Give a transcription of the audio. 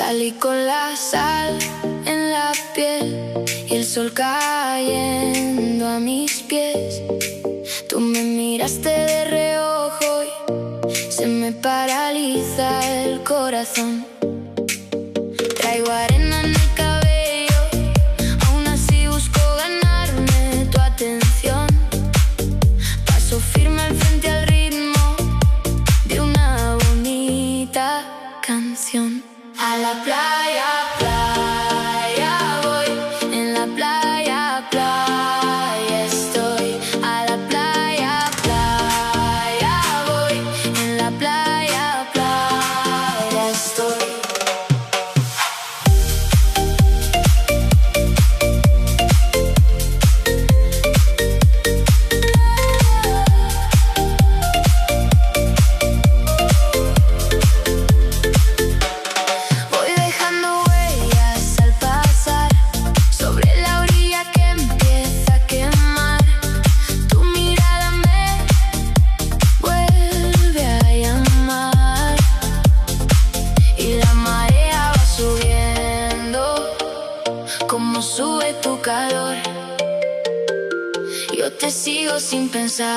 Salí con la sal en la piel y el sol cayendo a mis pies. Tú me miraste de reojo y se me paraliza el corazón. Traigo arena en el cabello, aún así busco ganarme tu atención. Paso firme al frente al ritmo de una bonita canción. A la playa, playa voy, en la playa, playa estoy. A la playa, playa voy, en la playa, playa estoy. Como sube tu calor, yo te sigo sin pensarlo.